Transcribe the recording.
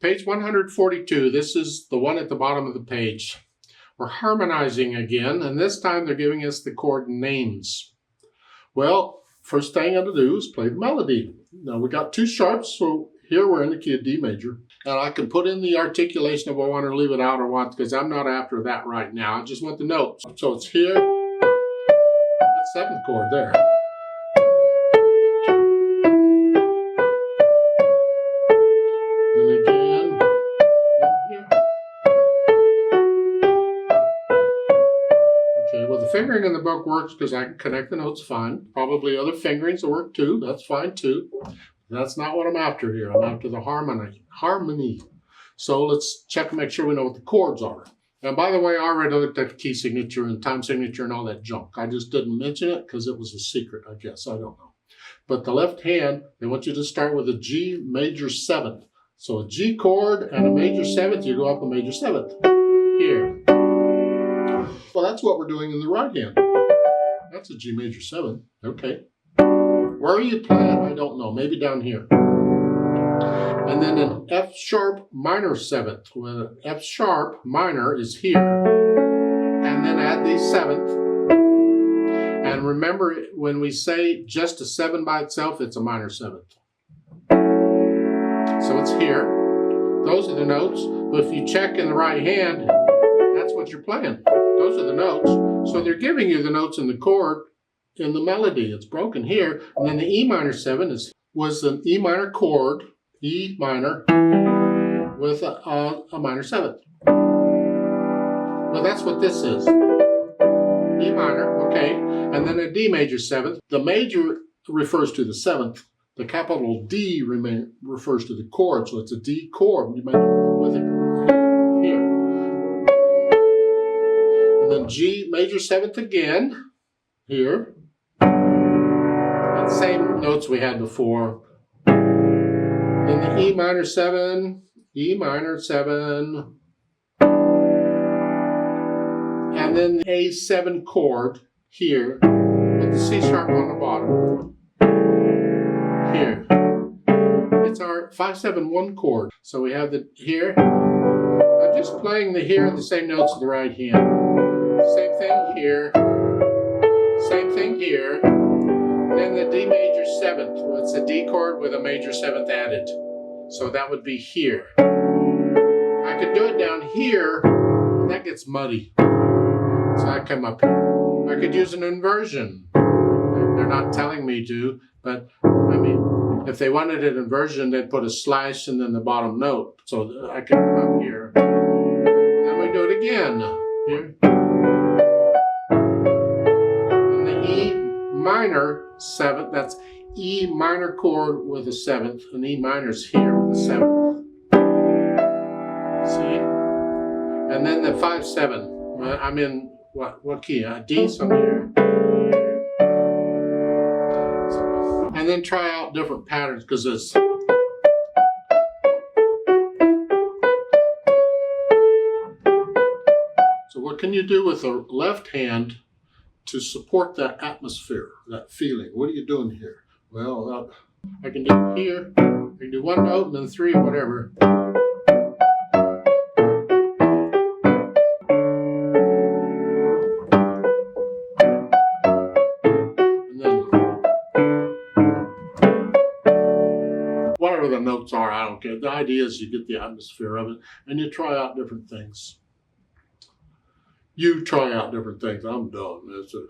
Page 142, this is the one at the bottom of the page. We're harmonizing again, and this time they're giving us the chord names. Well, first thing I'm going to do is play the melody. Now we got two sharps, so here we're in the key of D major. And I can put in the articulation if I want to leave it out or what, because I'm not after that right now. I just want the notes. So it's here, that seventh chord there. Then again, here. Okay, well the fingering in the book works because I can connect the notes fine. Probably other fingerings will work too, that's fine too. That's not what I'm after here. I'm after the harmony. So let's check and make sure we know what the chords are. And by the way, I already looked at the key signature and time signature and all that junk. I just didn't mention it because it was a secret, I guess. I don't know. But the left hand, they want you to start with a G major seventh. So a G chord and a major seventh, you go up a major seventh. Here. Well, that's what we're doing in the right hand. That's a G major seventh. Okay. Where are you playing? I don't know. Maybe down here. And then an F sharp minor seventh. Well, F sharp minor is here. And then add the seventh. And remember, when we say just a 7 by itself, it's a minor seventh. So it's here. Those are the notes. But if you check in the right hand, that's what you're playing. Those are the notes. So they're giving you the notes in the chord in the melody. It's broken here. And then the E minor 7 was an E minor chord, E minor, with a minor 7th. Well, that's what this is. E minor, okay. And then a D major 7th. The major refers to the 7th. The capital D refers to the chord, so it's a D chord with it here. And then G major 7th again, here. And same notes we had before. Then the E minor 7, E minor 7. And then the A7 chord here with the C sharp on the bottom. Here. It's our 5-7-1 chord. So we have the here. I'm just playing the here, the same notes of the right hand. Same thing here. Same thing here. And then the D major 7th. Well, it's a D chord with a major 7th added. So that would be here. I could do it down here, but that gets muddy. So I come up here. I could use an inversion. They're not telling me to, but I mean, if they wanted an inversion, they'd put a slash and then the bottom note. So I can come up here. Then we do it again. Here. And the E minor 7th, that's E minor chord with a 7th, and E minor's here with a 7th. See? And then the 5-7. I'm in what key? D, so here. And then try out different patterns because it's. So what can you do with the left hand to support that atmosphere, that feeling? What are you doing here? Well, I can do it here. I can do one note and then 3 or whatever. And then whatever the notes are, I don't care. The idea is you get the atmosphere of it and you try out different things. You try out different things. I'm done. That's it.